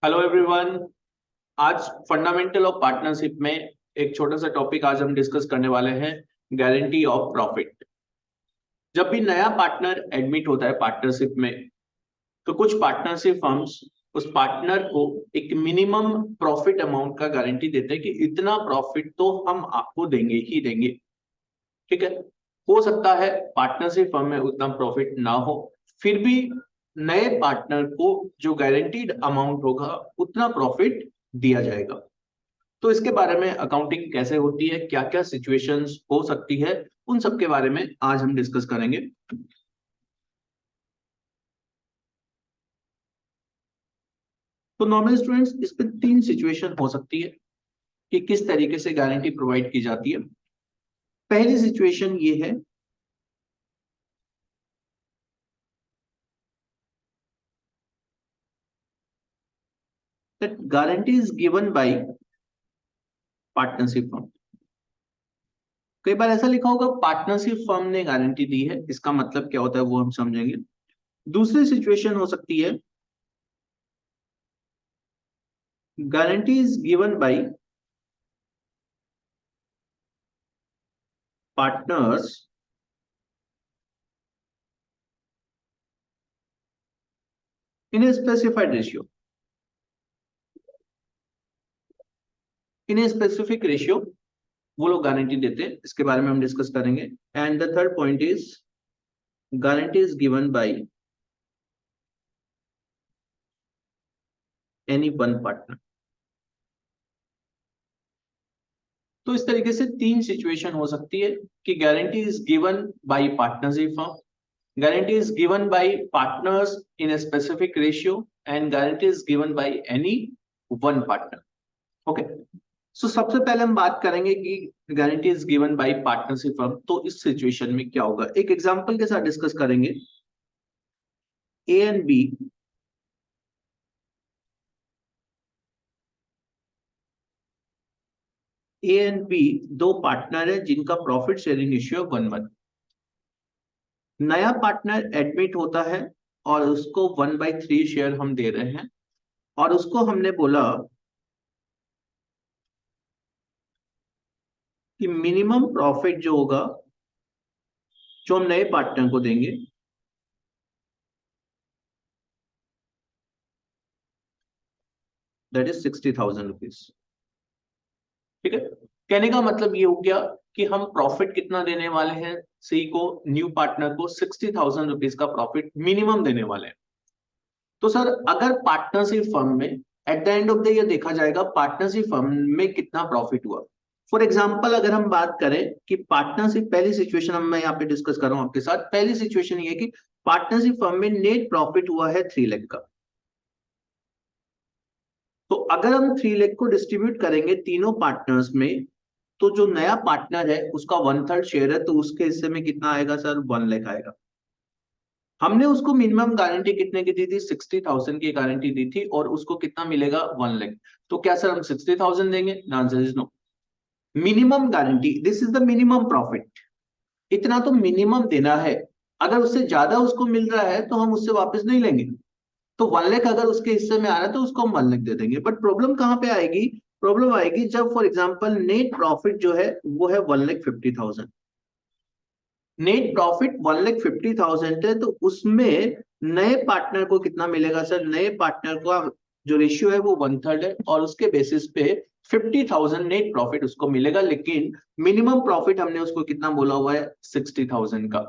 Hello everyone. आज fundamental of partnership में एक छोटा सा टॉपिक आज हम डिस्कस करने वाले हैं, गारंटी ऑफ प्रॉफिट। जब भी नया पार्टनर एडमिट होता है पार्टनरशिप में, तो कुछ पार्टनरशिप फर्म्स उस पार्टनर को एक मिनिमम प्रॉफिट अमाउंट का गारंटी देते हैं कि इतना प्रॉफिट तो हम आपको देंगे ही देंगे। ठीक है, हो सकता है पार्टनरशिप फर्म में उतना प्रॉफिट ना हो, फिर भी नए पार्टनर को जो गारंटीड अमाउंट होगा उतना प्रॉफिट दिया जाएगा। तो इसके बारे में अकाउंटिंग कैसे होती है, क्या क्या सिचुएशंस हो सकती है, उन सब के बारे में आज हम डिस्कस करेंगे। तो नॉर्मल स्टूडेंट्स, इस पे तीन सिचुएशन हो सकती है कि किस तरीके से गारंटी प्रोवाइड की जाती है। पहली सिचुएशन ये है that guarantee is given by partnership firm. कई बार ऐसा लिखा होगा पार्टनरशिप फर्म ने गारंटी दी है, इसका मतलब क्या होता है वो हम समझेंगे। दूसरी सिचुएशन हो सकती है guarantee is given bye partners in a specified ratio. In a specific ratio वो लोग गारंटी देते हैं, इसके बारे में हम डिस्कस करेंगे। And the third point is guarantee is given by any one partner. तो इस तरीके से तीन सिचुएशन हो सकती है कि guarantee is given by partnership firm, guarantee is given by partners in a specific ratio, and guarantee is given by any one partner. Okay, so सबसे पहले हम बात करेंगे कि guarantee is given by partnership firm. तो इस situation में क्या होगा, एक एग्जांपल के साथ डिस्कस करेंगे। ए एंड बी दो पार्टनर है जिनका प्रॉफिट शेयरिंग रेशियो 1:1। नया पार्टनर एडमिट होता है और उसको 1/3 शेयर हम दे रहे हैं, और उसको हमने बोला कि मिनिमम प्रॉफिट जो होगा जो हम नए पार्टनर को देंगे दैट इज 60,000 रुपीज। ठीक है, कहने का मतलब ये हो गया कि हम प्रॉफिट कितना देने वाले हैं, सी को, न्यू पार्टनर को 60,000 रुपीज का प्रॉफिट मिनिमम देने वाले हैं। तो सर, अगर पार्टनरशिप फर्म में at the end of the year देखा जाएगा पार्टनरशिप फर्म में कितना प्रॉफिट हुआ। फॉर एग्जाम्पल अगर हम बात करें कि पार्टनरशिप, पहली सिचुएशन हम मैं यहाँ पे डिस्कस कर रहा हूं आपके साथ। पहली सिचुएशन ये है कि पार्टनरशिप फर्म में नेट प्रॉफिट हुआ है 3 लाख का। तो अगर हम 3 लाख को डिस्ट्रीब्यूट करेंगे तीनों पार्टनर्स में, तो जो नया पार्टनर है उसका 1/3 शेयर है, तो उसके हिस्से में कितना आएगा सर, 1 लाख आएगा। हमने उसको मिनिमम गारंटी कितने की दी थी, 60,000 की गारंटी दी थी, और उसको कितना मिलेगा, 1 लाख। तो क्या सर हम 60,000 देंगे? Answer is no. Minimum guarantee, this is the minimum profit, इतना तो मिनिमम देना है। अगर उससे ज्यादा उसको मिल रहा है तो हम उससे वापस नहीं लेंगे। तो 1 लाख अगर उसके हिस्से में आ रहा है तो उसको हम 1 लाख दे देंगे। बट प्रॉब्लम कहां पे आएगी, प्रॉब्लम आएगी जब फॉर एग्जांपल नेट प्रॉफिट जो है वो है 1,50,000। नेट प्रॉफिट 1,50,000 है, तो उसमें नए पार्टनर को कितना मिलेगा सर, नए पार्टनर का जो रेशियो है वो 1/3 है, और उसके बेसिस पे 50,000 नेट प्रॉफिट उसको मिलेगा। लेकिन मिनिमम प्रॉफिट हमने उसको कितना बोला हुआ है, 60,000 का।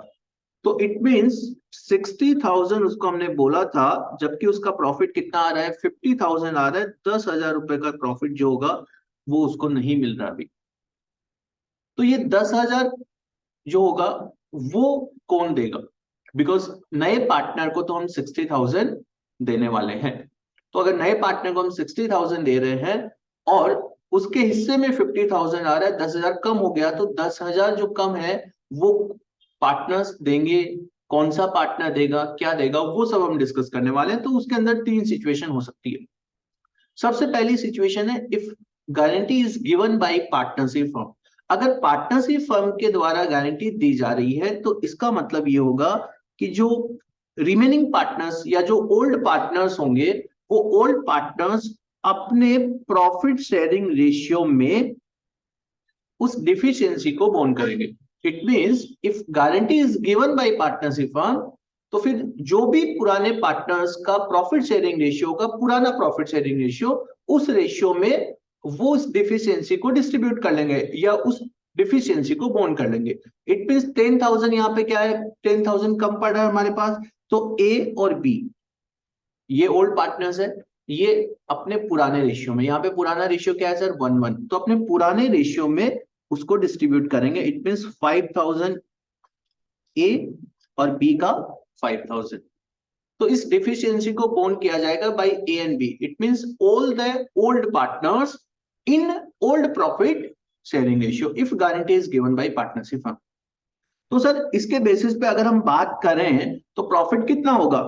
तो इट मींस 60,000 उसको हमने बोला था, जबकि उसका प्रॉफिट कितना आ रहा है, 50,000 आ रहा है। 10,000 रुपए का प्रॉफिट जो होगा वो उसको नहीं मिल रहा अभी। तो ये 10,000 जो होगा वो कौन देगा, बिकॉज नए पार्टनर को तो हम 60,000 देने वाले हैं। तो अगर नए पार्टनर को हम 60,000 दे रहे हैं और उसके हिस्से में 50,000 आ रहा है, 10,000 कम हो गया, तो 10,000 जो कम है वो पार्टनर्स देंगे। कौन सा पार्टनर देगा, क्या देगा, वो सब हम डिस्कस करने वाले हैं। तो उसके अंदर तीन सिचुएशन हो सकती है। सबसे पहली सिचुएशन है if guarantee is given by partnership firm. अगर पार्टनरशिप फर्म के द्वारा गारंटी दी जा रही है तो इसका मतलब ये होगा कि जो रिमेनिंग पार्टनर्स या जो ओल्ड पार्टनर्स होंगे वो ओल्ड पार्टनर्स अपने प्रॉफिट शेयरिंग रेशियो में उस डिफिशियंसी को बोन करेंगे। It means if guarantee is given by partnership firm, तो फिर जो भी पुराने पार्टनर्स का प्रॉफिट शेयरिंग रेशियो का पुराना प्रॉफिट शेयरिंग रेशियो, उस रेशियो में वो उस डिफिशियंसी को डिस्ट्रीब्यूट कर लेंगे या उस डिफिशियंसी को बोन कर लेंगे। इट मींस 10,000 यहाँ पे क्या है, 10,000 कम पड़ रहा है हमारे पास, तो ए और बी ये ओल्ड पार्टनर्स है, ये अपने पुराने रेशियो में, यहाँ पे पुराना रेशियो क्या है सर 1:1, तो अपने पुराने रेशियो में उसको डिस्ट्रीब्यूट करेंगे। इट मींस 5,000 ए और बी का 5,000, तो इस डिफिशियंसी को बोन किया जाएगा by A and B. It means all the old partners in old profit sharing ratio if guarantee is given by partnership firm. तो सर इसके बेसिस पे अगर हम बात करें तो प्रॉफिट कितना होगा,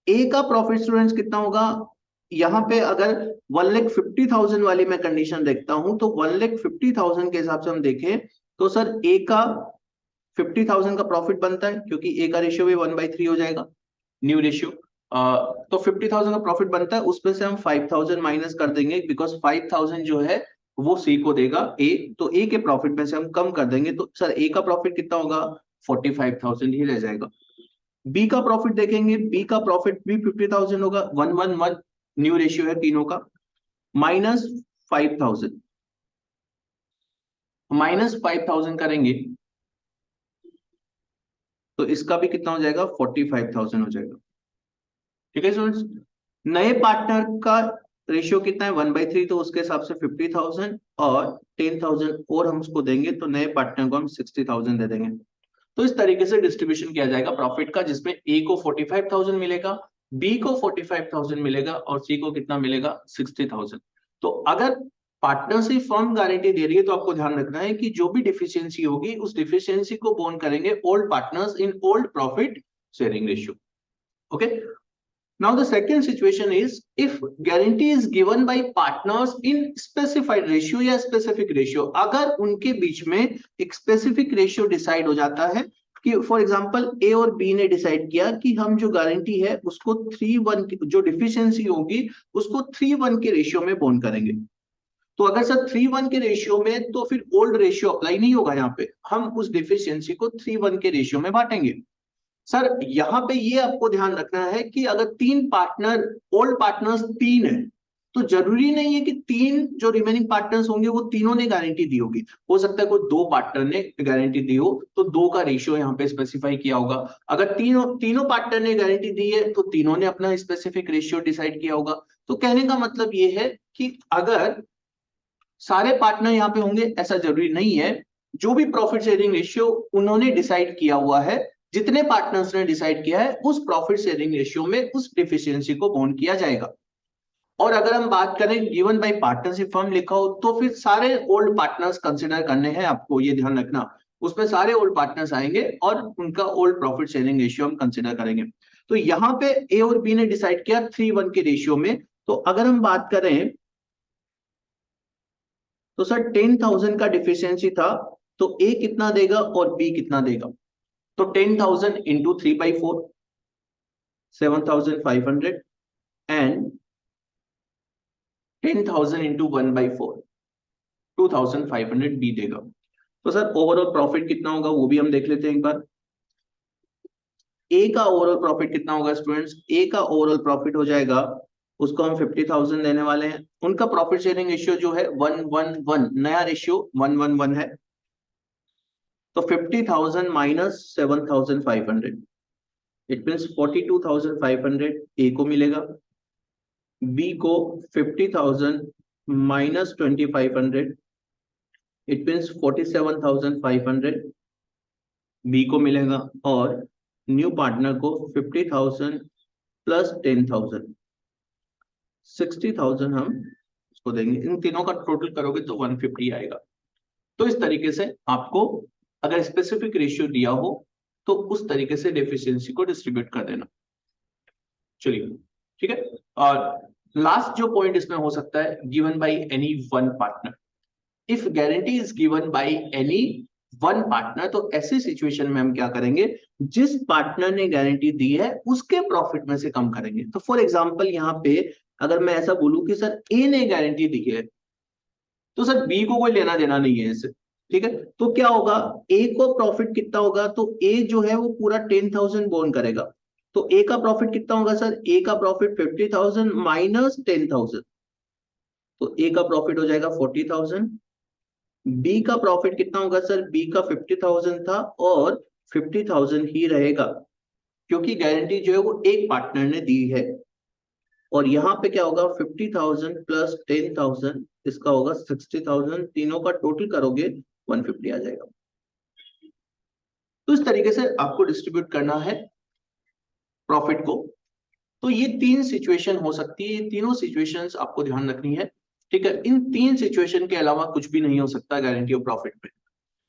ए का प्रॉफिट स्टूडेंट्स कितना होगा, यहाँ पे अगर 1,50,000 वाली मैं कंडीशन देखता हूं तो 1,50,000 के हिसाब से हम देखें तो सर ए का 50,000 का प्रॉफिट बनता है, क्योंकि ए का रेशियो भी 1/3 हो जाएगा न्यू रेशियो। तो 50,000 का प्रॉफिट बनता है, उसमें से हम 5,000 माइनस कर देंगे, बिकॉज 5,000 जो है वो सी को देगा ए, तो ए के प्रॉफिट में से हम कम कर देंगे, तो सर ए का प्रॉफिट कितना होगा 45,000 ही रह जाएगा। बी का प्रॉफिट देखेंगे, बी का प्रॉफिट भी 50,000 होगा, 1:1 न्यू रेशियो है तीनों का, माइनस 5,000, माइनस 5,000 करेंगे तो इसका भी कितना हो जाएगा 45,000 हो जाएगा। ठीक है स्टूडेंट्स, नए पार्टनर का रेशियो कितना है 1/3, तो उसके हिसाब से 50,000 और 10,000 और हम उसको देंगे, तो नए पार्टनर को हम 60,000 दे देंगे। तो इस तरीके से डिस्ट्रीब्यूशन किया जाएगा प्रॉफिट का, जिसमें ए को 45,000 मिलेगा, बी को 45,000 मिलेगा और सी को कितना मिलेगा 60,000। तो अगर पार्टनरशिप फर्म गारंटी दे रही है तो आपको ध्यान रखना है कि जो भी डिफिशियंसी होगी उस डिफिशियंसी को बोन करेंगे old partners in old profit sharing ratio. Okay, now the second situation is if guarantee is given by partners in specified ratio या specific ratio, अगर उनके बीच में एक specific ratio डिसाइड हो जाता है कि फॉर एग्जांपल ए और बी ने डिसाइड किया कि हम जो गारंटी है उसको 3:1 जो डिफिशियंसी होगी उसको 3:1 के रेशियो में बोन करेंगे, तो अगर सर 3:1 के रेशियो में, तो फिर ओल्ड रेशियो अप्लाई नहीं होगा, यहाँ पे हम उस डिफिशियंसी को 3:1 के रेशियो में बांटेंगे। सर यहाँ पे ये आपको ध्यान रखना है कि अगर तीन पार्टनर, ओल्ड पार्टनर्स तीन है, तो जरूरी नहीं है कि तीन जो रिमेनिंग पार्टनर्स होंगे वो तीनों ने गारंटी दी होगी, हो सकता है कोई दो पार्टनर ने गारंटी दी हो तो दो का रेशियो यहाँ पे स्पेसिफाई किया होगा। अगर तीनों पार्टनर ने गारंटी दी है तो तीनों ने अपना स्पेसिफिक रेशियो डिसाइड किया होगा। तो कहने का मतलब ये है कि अगर सारे पार्टनर यहाँ पे होंगे ऐसा जरूरी नहीं है, जो भी प्रॉफिट शेयरिंग रेशियो उन्होंने डिसाइड किया हुआ है, जितने पार्टनर्स ने डिसाइड किया है उस प्रॉफिट शेयरिंग रेशियो में उस डिफिशियंसी को बोन किया जाएगा। और अगर हम बात करें गिवन बाय पार्टनरशिप फर्म लिखा हो तो फिर सारे ओल्ड पार्टनर्स कंसिडर करने हैं, आपको ये ध्यान रखना, उसमें सारे ओल्ड पार्टनर्स आएंगे और उनका ओल्ड प्रॉफिट शेयरिंग रेशियो हम कंसिडर करेंगे। तो यहाँ पे ए और बी ने डिसाइड किया 3:1 के रेशियो में, तो अगर हम बात करें तो सर 10,000 का डिफिशियंसी था, तो ए कितना देगा और बी कितना देगा, तो 10,000 इंटू 3/4 7,500 एंड 10,000 इंटू 1/4 2,500 बी देगा। तो सर ओवरऑल प्रॉफिट कितना होगा वो भी हम देख लेते हैं एक बार। ए का ओवरऑल प्रॉफिट कितना होगा स्टूडेंट्स, ए का ओवरऑल प्रॉफिट हो जाएगा, उसको हम 50,000 देने वाले हैं, उनका प्रॉफिट शेयरिंग रेशियो जो है 1:1, नया रेशियो 1:1 है, तो 50,000 माइनस 7,500 इट मीन्स 42,500 ए को मिलेगा, बी को 50,000 माइनस 2,500 इट मीन्स 47,500 बी को मिलेगा, और न्यू पार्टनर को 50,000 प्लस 10,000 60,000 हम उसको देंगे। इन तीनों का टोटल करोगे तो 150 आएगा। तो इस तरीके से आपको अगर स्पेसिफिक रेशियो दिया हो तो उस तरीके से डेफिशिएंसी को डिस्ट्रीब्यूट कर देना। चलिए ठीक है, और लास्ट जो पॉइंट इसमें हो सकता है given by any one partner, if guarantee is given by any one partner, तो ऐसी सिचुएशन में हम क्या करेंगे, जिस पार्टनर ने गारंटी दी है उसके प्रॉफिट में से कम करेंगे। तो फॉर एग्जांपल यहाँ पे अगर मैं ऐसा बोलूं कि सर ए ने गारंटी दी है, तो सर बी को कोई लेना देना नहीं है इससे, ठीक है। तो क्या होगा, ए को प्रॉफिट कितना होगा, तो ए जो है वो पूरा 10,000 बोन करेगा। तो ए का प्रॉफिट कितना होगा सर, ए का प्रॉफिट 50,000 माइनस 10,000, तो ए का प्रॉफिट हो जाएगा 40,000। बी का प्रॉफिट कितना होगा सर, बी का 50,000 था और 50,000 ही रहेगा, क्योंकि गारंटी जो है वो एक पार्टनर ने दी है। और यहाँ पे क्या होगा, 50,000 प्लस 10,000, इसका होगा 60,000, तीनों का टोटल करोगे 150 आ जाएगा। तो इस तरीके से आपको डिस्ट्रीब्यूट करना है प्रॉफिट को। तो ये तीन सिचुएशन हो सकती है, ये तीनों सिचुएशंस आपको ध्यान रखनी है, ठीक है। इन तीन सिचुएशन के अलावा कुछ भी नहीं हो सकता गारंटी ऑफ प्रॉफिट में।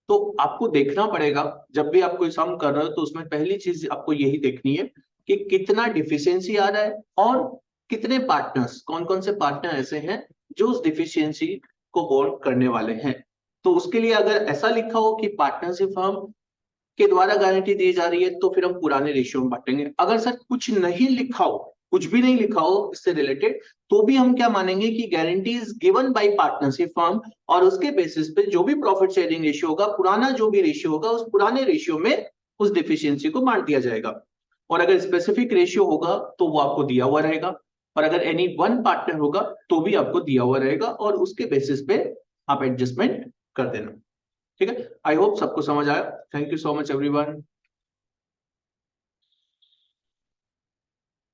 तो आपको देखना पड़ेगा, जब भी आप कोई सम कर रहे हो तो उसमें पहली चीज आपको यही देखनी है कि कितना डिफिशियंसी आ रहा है और कितने पार्टनर्स, कौन कौन से पार्टनर ऐसे हैं जो उस डिफिशियंसी को बोर्ड करने वाले हैं। तो उसके लिए अगर ऐसा लिखा हो कि पार्टनरशिप फर्म के द्वारा गारंटी दी जा रही है, तो फिर हम पुराने रेशियो में बांटेंगे। अगर सर कुछ नहीं लिखा हो, कुछ भी नहीं लिखा हो इससे रिलेटेड, तो भी हम क्या मानेंगे कि guarantee is given by partnership firm, और उसके बेसिस पे जो भी प्रॉफिट शेयरिंग रेशियो होगा, पुराना जो भी रेशियो होगा, उस पुराने रेशियो में उस डिफिशियंसी को बांट दिया जाएगा। और अगर स्पेसिफिक रेशियो होगा तो वो आपको दिया हुआ रहेगा, और अगर एनी वन पार्टनर होगा तो भी आपको दिया हुआ रहेगा, और उसके बेसिस पे आप एडजस्टमेंट कर देना, ठीक है। आई होप सबको समझ आया। Thank you so much everyone.